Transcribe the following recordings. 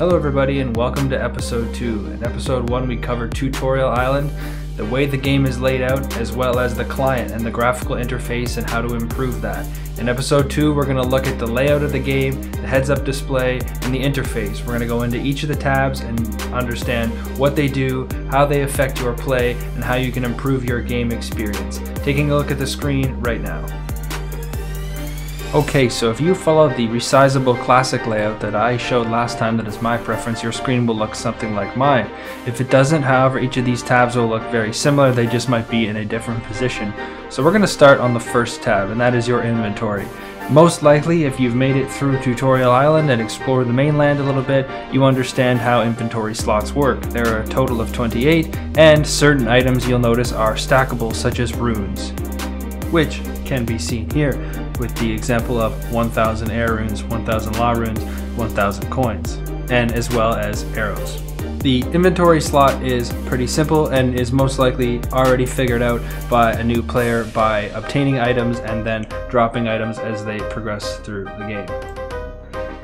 Hello everybody and welcome to episode 2. In episode 1 we covered Tutorial Island, the way the game is laid out, as well as the client and the graphical interface and how to improve that. In episode 2 we're going to look at the layout of the game, the heads-up display, and the interface. We're going to go into each of the tabs and understand what they do, how they affect your play, and how you can improve your game experience. Taking a look at the screen right now. Okay, so if you follow the resizable classic layout that I showed last time that is my preference, your screen will look something like mine. If it doesn't, however, each of these tabs will look very similar, they just might be in a different position. So we're going to start on the first tab, and that is your inventory. Most likely, if you've made it through Tutorial Island and explored the mainland a little bit, you understand how inventory slots work. There are a total of 28, and certain items you'll notice are stackable, such as runes, which can be seen here with the example of 1000 air runes, 1000 law runes, 1000 coins, and as well as arrows. The inventory slot is pretty simple and is most likely already figured out by a new player by obtaining items and then dropping items as they progress through the game.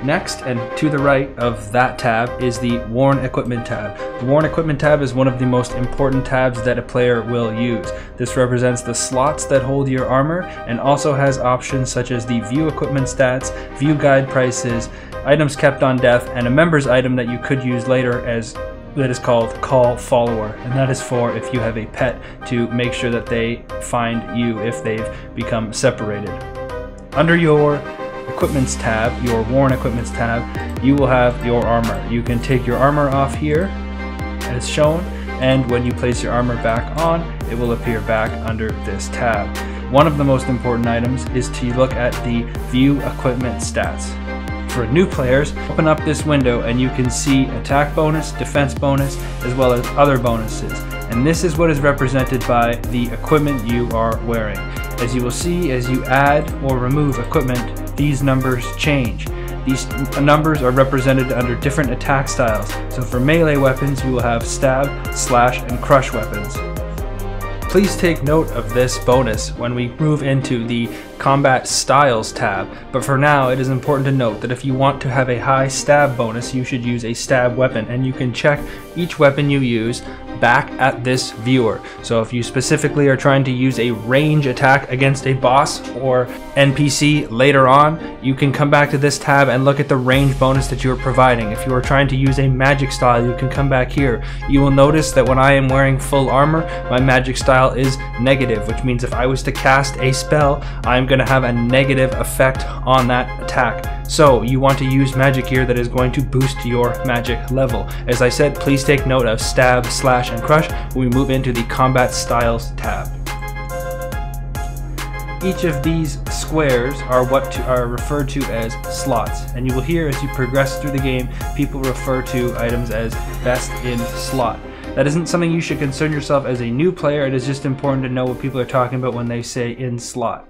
Next, and to the right of that tab, is the Worn Equipment tab. The Worn Equipment tab is one of the most important tabs that a player will use. This represents the slots that hold your armor and also has options such as the View Equipment Stats, View Guide Prices, items kept on death, and a member's item that you could use later that is called Call Follower, and that is for if you have a pet to make sure that they find you if they've become separated. Under your Equipments tab, your Worn Equipments tab, you will have your armor. You can take your armor off here as shown, and when you place your armor back on, it will appear back under this tab. One of the most important items is to look at the View Equipment Stats. For new players, open up this window and you can see attack bonus, defense bonus, as well as other bonuses. And this is what is represented by the equipment you are wearing. As you will see, as you add or remove equipment, these numbers change. These numbers are represented under different attack styles. So for melee weapons, you will have stab, slash, and crush weapons. Please take note of this bonus when we move into the Combat Styles tab, but for now it is important to note that if you want to have a high stab bonus, you should use a stab weapon, and you can check each weapon you use back at this viewer. So if you specifically are trying to use a range attack against a boss or NPC later on, you can come back to this tab and look at the range bonus that you are providing. If you are trying to use a magic style, you can come back here. You will notice that when I am wearing full armor, my magic style is negative, which means if I was to cast a spell, I'm going to have a negative effect on that attack. So you want to use magic here that is going to boost your magic level. As I said, please take note of stab, slash, and crush when we move into the Combat Styles tab. Each of these squares are what are referred to as slots, and you will hear as you progress through the game people refer to items as best in slot. That isn't something you should concern yourself as a new player. It is just important to know what people are talking about when they say in slot.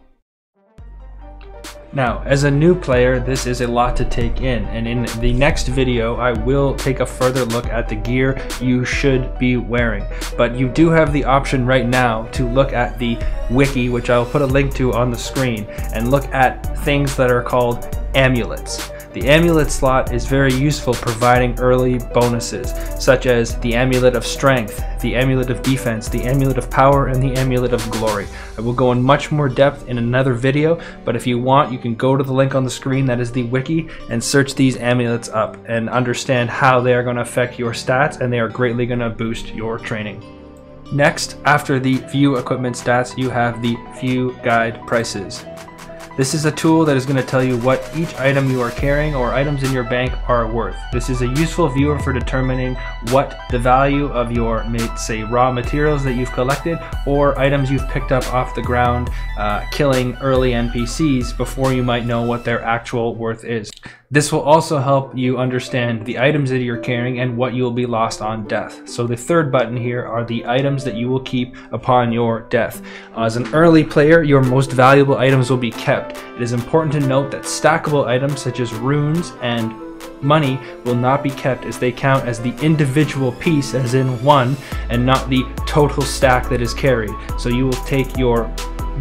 Now, as a new player, this is a lot to take in, and in the next video I will take a further look at the gear you should be wearing. But you do have the option right now to look at the wiki, which I'll put a link to on the screen, and look at things that are called amulets. The amulet slot is very useful providing early bonuses, such as the Amulet of Strength, the Amulet of Defense, the Amulet of Power, and the Amulet of Glory. I will go in much more depth in another video, but if you want, you can go to the link on the screen, that is the wiki, and search these amulets up and understand how they are going to affect your stats, and they are greatly going to boost your training. Next, after the View Equipment Stats, you have the View Guide Prices. This is a tool that is going to tell you what each item you are carrying or items in your bank are worth. This is a useful viewer for determining what the value of your, say, raw materials that you've collected or items you've picked up off the ground killing early NPCs before you might know what their actual worth is. This will also help you understand the items that you're carrying and what you will be lost on death. So the third button here are the items that you will keep upon your death. As an early player, your most valuable items will be kept. It is important to note that stackable items such as runes and money will not be kept, as they count as the individual piece, as in one, and not the total stack that is carried. So you will take your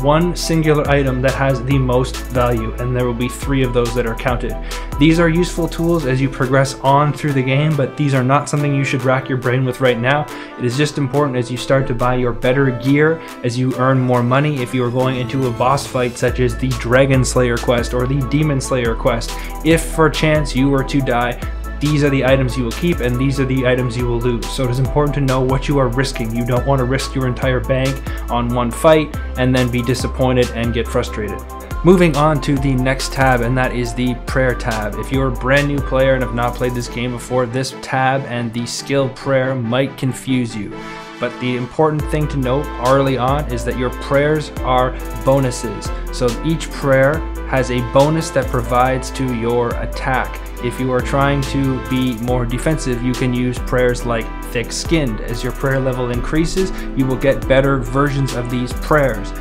one singular item that has the most value, and there will be 3 of those that are counted. These are useful tools as you progress on through the game, but these are not something you should rack your brain with right now. It is just important as you start to buy your better gear, as you earn more money. If you are going into a boss fight such as the Dragon Slayer quest or the Demon Slayer quest, if for chance you were to die, these are the items you will keep and these are the items you will lose. So it is important to know what you are risking. You don't want to risk your entire bank on one fight and then be disappointed and get frustrated. Moving on to the next tab, and that is the prayer tab. If you're a brand new player and have not played this game before, this tab and the skill prayer might confuse you. But the important thing to note early on is that your prayers are bonuses. So each prayer has a bonus that provides to your attack. If you are trying to be more defensive, you can use prayers like thick-skinned. As your prayer level increases, you will get better versions of these prayers.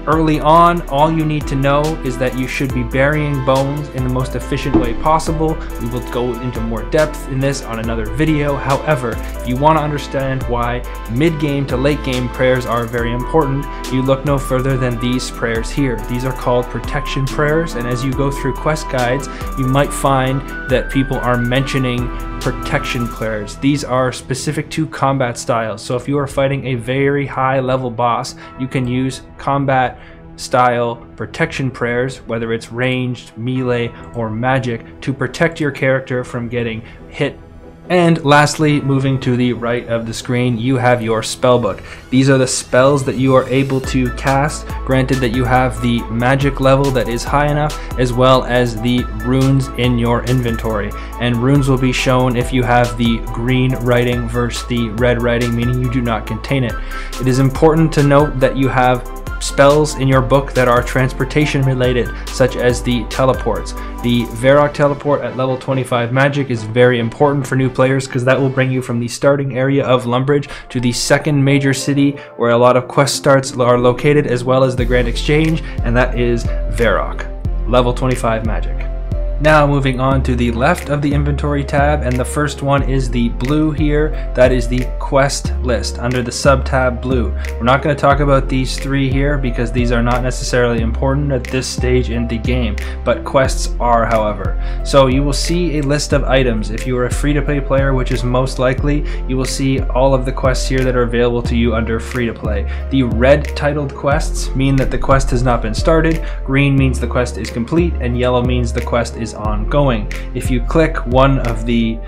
Early on, all you need to know is that you should be burying bones in the most efficient way possible. We will go into more depth in this on another video. However, if you want to understand why mid-game to late-game prayers are very important, you look no further than these prayers here. These are called protection prayers, and as you go through quest guides, you might find that people are mentioning protection prayers. These are specific to combat styles. So if you are fighting a very high level boss, you can use combat style protection prayers, whether it's ranged, melee, or magic, to protect your character from getting hit. And lastly, moving to the right of the screen, you have your spellbook. These are the spells that you are able to cast, granted that you have the magic level that is high enough, as well as the runes in your inventory. And runes will be shown if you have the green writing versus the red writing, meaning you do not contain it. It is important to note that you have spells in your book that are transportation related, such as the teleports. The Varrock teleport at level 25 magic is very important for new players because that will bring you from the starting area of Lumbridge to the second major city where a lot of quest starts are located, as well as the Grand Exchange, and that is Varrock, level 25 magic. Now moving on to the left of the inventory tab, and the first one is the blue here. That is the quest list under the sub tab blue. We're not going to talk about these 3 here because these are not necessarily important at this stage in the game, but quests are, however. So you will see a list of items. If you are a free-to-play player, which is most likely, you will see all of the quests here that are available to you under free-to-play. The red titled quests mean that the quest has not been started, green means the quest is complete, and yellow means the quest is ongoing. If you click one of the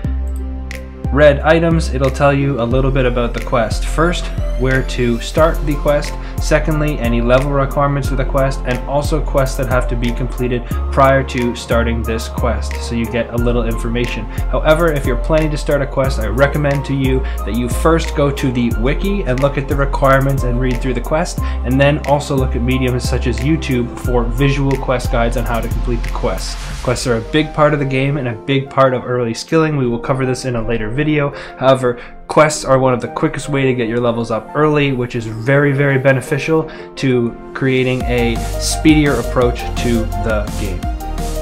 red items, it'll tell you a little bit about the quest. First, where to start the quest. Secondly, any level requirements for the quest, and also quests that have to be completed prior to starting this quest, so you get a little information. However, if you're planning to start a quest, I recommend to you that you first go to the wiki and look at the requirements and read through the quest, and then also look at mediums such as YouTube for visual quest guides on how to complete the quests. Quests are a big part of the game and a big part of early skilling. We will cover this in a later video. However, quests are one of the quickest way to get your levels up early, which is very, very beneficial to creating a speedier approach to the game.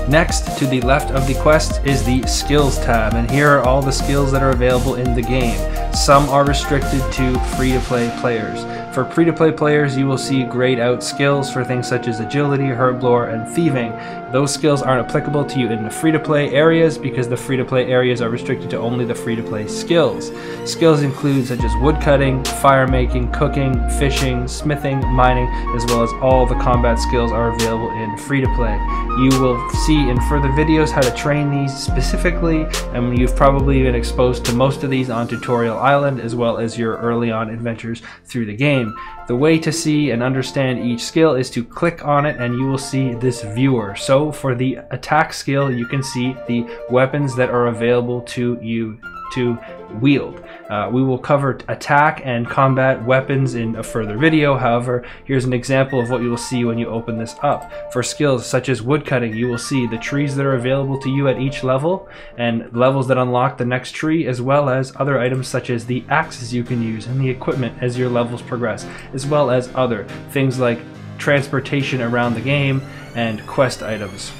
Next, to the left of the quest is the skills tab, and here are all the skills that are available in the game. Some are restricted to free-to-play players. For free-to-play players, you will see grayed out skills for things such as agility, herblore, and thieving. Those skills aren't applicable to you in the free-to-play areas because the free-to-play areas are restricted to only the free-to-play skills. Skills include such as woodcutting, fire making, cooking, fishing, smithing, mining, as well as all the combat skills are available in free-to-play. You will see in further videos how to train these specifically, and you've probably been exposed to most of these on Tutorial Island, as well as your early on adventures through the game. The way to see and understand each skill is to click on it and you will see this viewer. So for the attack skill, you can see the weapons that are available to you to wield. We will cover attack and combat weapons in a further video. However, here's an example of what you will see when you open this up. For skills such as woodcutting, you will see the trees that are available to you at each level and levels that unlock the next tree, as well as other items such as the axes you can use and the equipment as your levels progress, as well as other things like transportation around the game and quest items.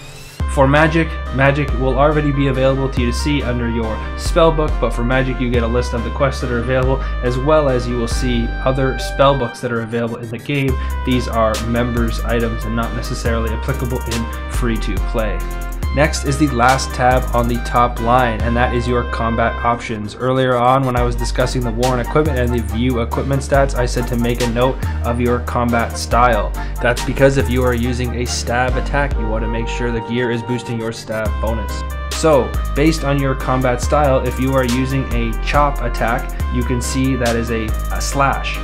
For magic, magic will already be available to you to see under your spell book, but for magic you get a list of the quests that are available, as well as you will see other spell books that are available in the game. These are members items and not necessarily applicable in free to play. Next is the last tab on the top line, and that is your combat options. Earlier on when I was discussing the war and equipment and the view equipment stats, I said to make a note of your combat style. That's because if you are using a stab attack, you want to make sure the gear is boosting your stab bonus. So based on your combat style, if you are using a chop attack, you can see that is a slash.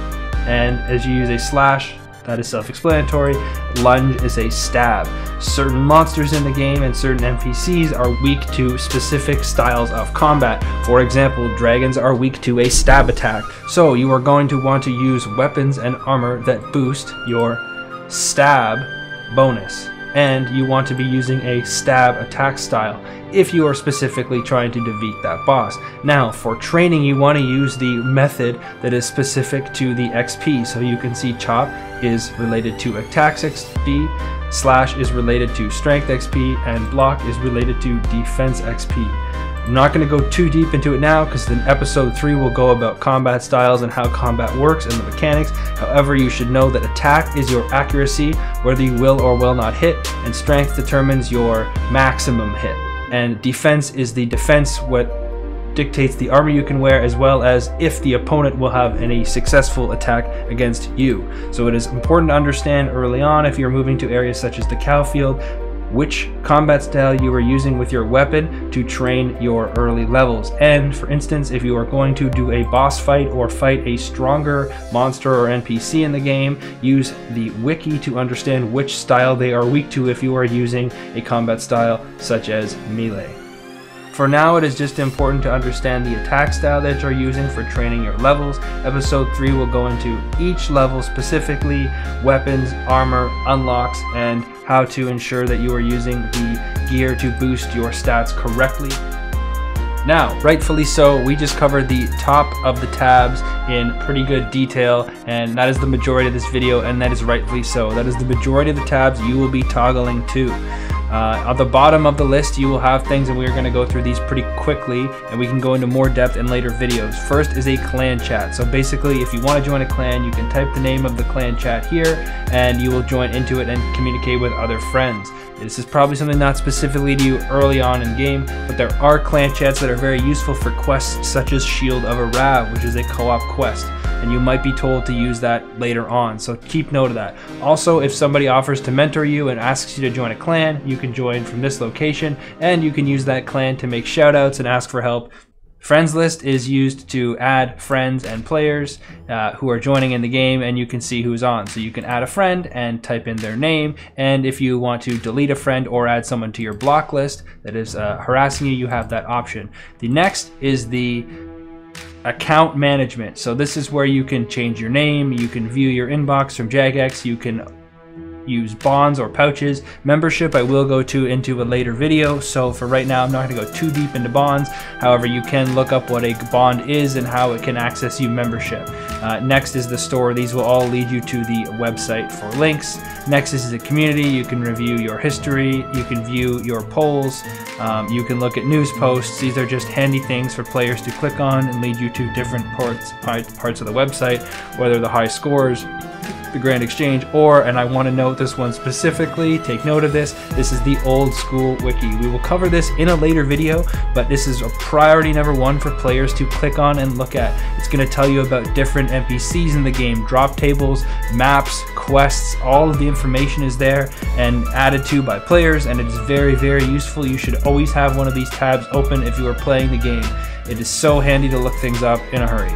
And as you use a slash, that is self-explanatory. Lunge is a stab. Certain monsters in the game and certain NPCs are weak to specific styles of combat. For example, dragons are weak to a stab attack. So you are going to want to use weapons and armor that boost your stab bonus. And you want to be using a stab attack style if you are specifically trying to defeat that boss. Now, for training, you want to use the method that is specific to the XP. So you can see chop is related to attack XP, slash is related to strength XP, and block is related to defense XP. I'm not going to go too deep into it now because in episode 3 we'll go about combat styles and how combat works and the mechanics. However, you should know that attack is your accuracy, whether you will or will not hit, and strength determines your maximum hit. And defense is the defense, what dictates the armor you can wear, as well as if the opponent will have any successful attack against you. So it is important to understand early on, if you're moving to areas such as the cow field, which combat style you are using with your weapon to train your early levels. And for instance, if you are going to do a boss fight or fight a stronger monster or NPC in the game, use the wiki to understand which style they are weak to if you are using a combat style such as melee. For now, it is just important to understand the attack style that you're using for training your levels. Episode 3 will go into each level specifically, weapons, armor, unlocks, and how to ensure that you are using the gear to boost your stats correctly. Now, rightfully so, we just covered the top of the tabs in pretty good detail, and that is the majority of this video, and that is rightfully so. That is the majority of the tabs you will be toggling to. At the bottom of the list you will have things, and we're going to go through these pretty quickly, and we can go into more depth in later videos. First is a clan chat. So basically, if you want to join a clan, you can type the name of the clan chat here and you will join into it and communicate with other friends. This is probably something not specifically to you early on in game, but there are clan chats that are very useful for quests such as Shield of Arav, which is a co-op quest, and you might be told to use that later on, so keep note of that. Also, if somebody offers to mentor you and asks you to join a clan, you can join from this location, and you can use that clan to make shoutouts and ask for help. Friends list is used to add friends and players who are joining in the game, and you can see who's on. So you can add a friend and type in their name, and if you want to delete a friend or add someone to your block list that is harassing you, you have that option. The next is the account management. So this is where you can change your name, you can view your inbox from Jagex, you can use bonds or pouches. Membership I will go into a later video, so for right now I'm not going to go too deep into bonds. However, you can look up what a bond is and how it can access you membership. Next is the store. These will all lead you to the website for links. Next is the community. You can review your history, you can view your polls, you can look at news posts. These are just handy things for players to click on and lead you to different parts of the website, whether the high scores, the Grand Exchange, or, and I want to note this one specifically, take note of this, this is the old school wiki. We will cover this in a later video, but this is a priority number 1 for players to click on and look at. It's going to tell you about different NPCs in the game, drop tables, maps, quests, all of the information is there and added to by players, and it is very, very useful. You should always have one of these tabs open if you are playing the game. It is so handy to look things up in a hurry.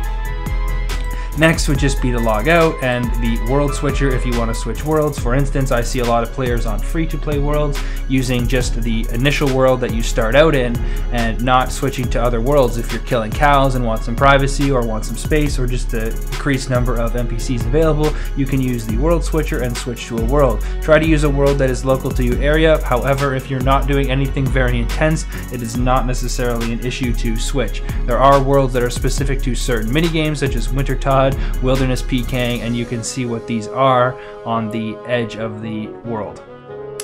Next would just be the log out and the world switcher if you want to switch worlds. For instance, I see a lot of players on free-to-play worlds using just the initial world that you start out in and not switching to other worlds. If you're killing cows and want some privacy or want some space or just the increased number of NPCs available, you can use the world switcher and switch to a world. Try to use a world that is local to your area. However, if you're not doing anything very intense, it is not necessarily an issue to switch. There are worlds that are specific to certain minigames such as Wintertide, Wilderness Pecan, and you can see what these are on the edge of the world.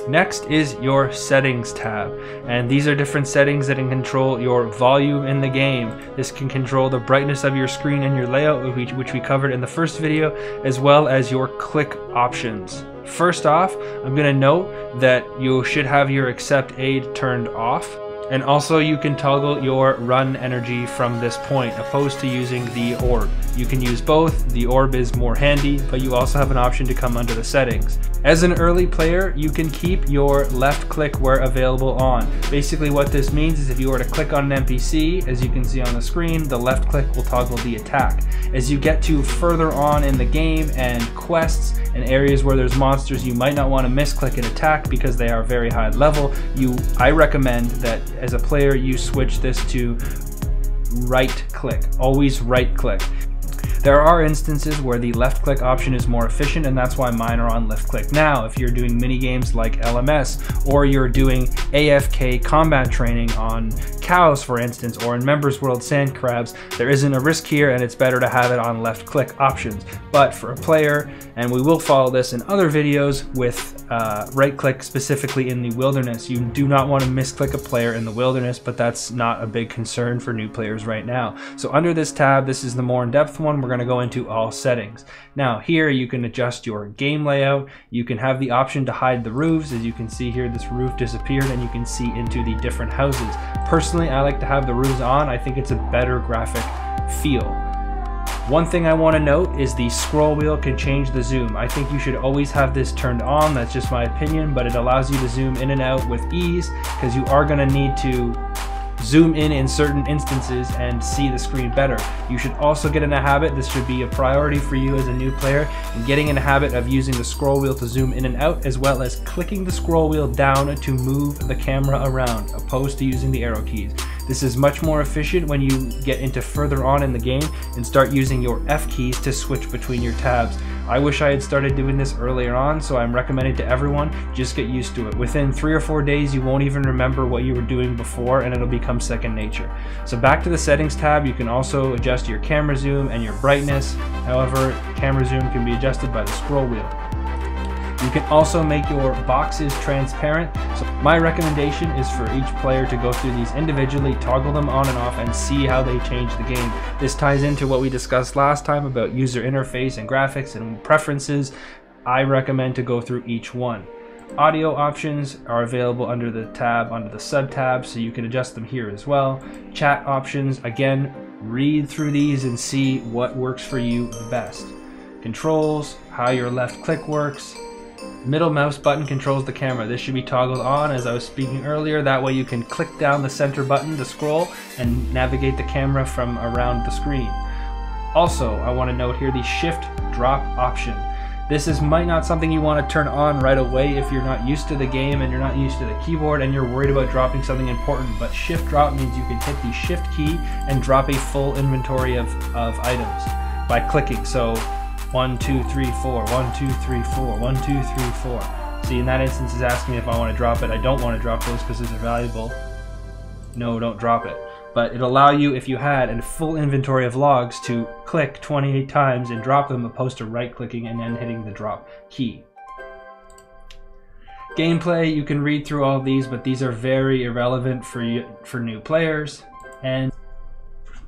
Next is your settings tab, and these are different settings that can control your volume in the game. This can control the brightness of your screen and your layout, which we covered in the first video, as well as your click options. First off, I'm going to note that you should have your accept aid turned off. And also you can toggle your run energy from this point, opposed to using the orb. You can use both. The orb is more handy, but you also have an option to come under the settings. As an early player, you can keep your left click where available on. Basically what this means is if you were to click on an NPC, as you can see on the screen, the left click will toggle the attack. As you get to further on in the game and quests and areas where there's monsters, you might not want to misclick an attack because they are very high level. I recommend that as a player you switch this to right click. Always right click. There are instances where the left click option is more efficient, and that's why mine are on left click now. If you're doing mini games like LMS, or you're doing AFK combat training on cows, for instance, or in Members World sand crabs, there isn't a risk here, and it's better to have it on left click options. But for a player, and we will follow this in other videos with right click specifically in the wilderness, you do not want to misclick a player in the wilderness, but that's not a big concern for new players right now. So under this tab, this is the more in-depth one, we're going to go into all settings. Now here you can adjust your game layout. You can have the option to hide the roofs. As you can see here, this roof disappeared and you can see into the different houses. Personally, I like to have the roofs on. I think it's a better graphic feel. One thing I want to note is the scroll wheel can change the zoom. I think you should always have this turned on. That's just my opinion, but it allows you to zoom in and out with ease because you are going to need to zoom in certain instances and see the screen better. You should also get in a habit, this should be a priority for you as a new player, and getting in a habit of using the scroll wheel to zoom in and out, as well as clicking the scroll wheel down to move the camera around, opposed to using the arrow keys. This is much more efficient when you get into further on in the game and start using your F keys to switch between your tabs. I wish I had started doing this earlier on, so I'm recommending to everyone, just get used to it. Within 3 or 4 days, you won't even remember what you were doing before, and it'll become second nature. So back to the settings tab, you can also adjust your camera zoom and your brightness. However, camera zoom can be adjusted by the scroll wheel. You can also make your boxes transparent. So my recommendation is for each player to go through these individually, toggle them on and off, and see how they change the game. This ties into what we discussed last time about user interface and graphics and preferences. I recommend to go through each one. Audio options are available under the tab, under the sub tab, so you can adjust them here as well. Chat options, again, read through these and see what works for you the best. Controls, how your left click works. Middle mouse button controls the camera. This should be toggled on as I was speaking earlier. That way you can click down the center button to scroll and navigate the camera from around the screen. Also, I want to note here the shift drop option. This might not something you want to turn on right away if you're not used to the game and you're not used to the keyboard and you're worried about dropping something important, but shift drop means you can hit the shift key and drop a full inventory of items by clicking. So 1, 2, 3, 4, 1, 2, 3, 4, 1, 2, 3, 4. See, in that instance it's asking me if I want to drop it. I don't want to drop those because they're valuable. No, don't drop it. But it'll allow you, if you had a full inventory of logs, to click 28 times and drop them, opposed to right clicking and then hitting the drop key. Gameplay, you can read through all these, but these are very irrelevant for new players. And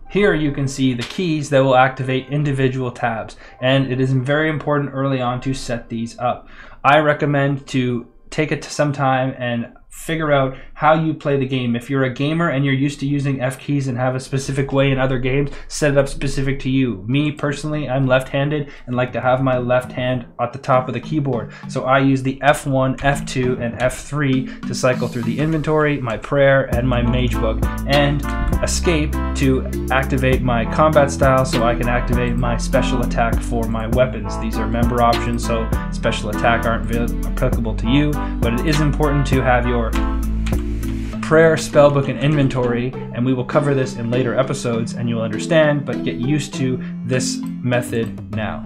here you can see the keys that will activate individual tabs, and it is very important early on to set these up. I recommend to take it to some time and figure out how you play the game. If you're a gamer and you're used to using F keys and have a specific way in other games, set it up specific to you. Me personally, I'm left-handed and like to have my left hand at the top of the keyboard. So I use the F1, F2, and F3 to cycle through the inventory, my prayer, and my mage book, and escape to activate my combat style so I can activate my special attack for my weapons. These are member options, so special attack aren't applicable to you, but it is important to have your prayer, spellbook, and inventory, and we will cover this in later episodes and you'll understand, but get used to this method now.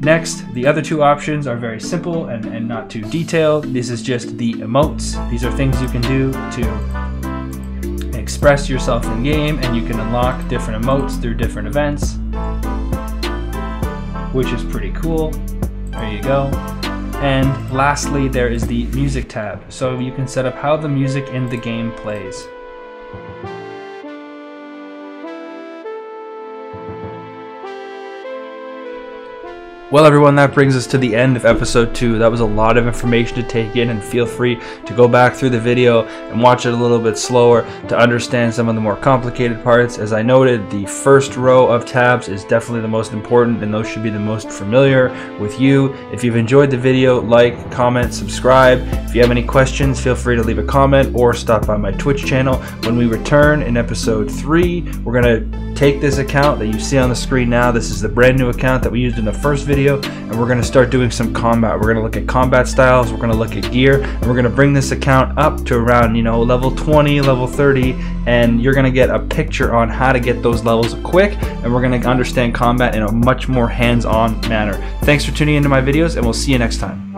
Next, the other two options are very simple and not too detailed. This is just the emotes. These are things you can do to express yourself in game, and you can unlock different emotes through different events, which is pretty cool. There you go. And lastly, there is the music tab, so you can set up how the music in the game plays. Well everyone, that brings us to the end of episode 2. That was a lot of information to take in, and feel free to go back through the video and watch it a little bit slower to understand some of the more complicated parts. As I noted, the first row of tabs is definitely the most important, and those should be the most familiar with you. If you've enjoyed the video, like, comment, subscribe. If you have any questions, feel free to leave a comment or stop by my Twitch channel. When we return in episode 3, we're going to take this account that you see on the screen now. This is the brand new account that we used in the first video, and we're going to start doing some combat. We're going to look at combat styles, we're going to look at gear, and we're going to bring this account up to around, you know, level 20, level 30, and you're going to get a picture on how to get those levels quick, and we're going to understand combat in a much more hands-on manner. Thanks for tuning into my videos, and we'll see you next time.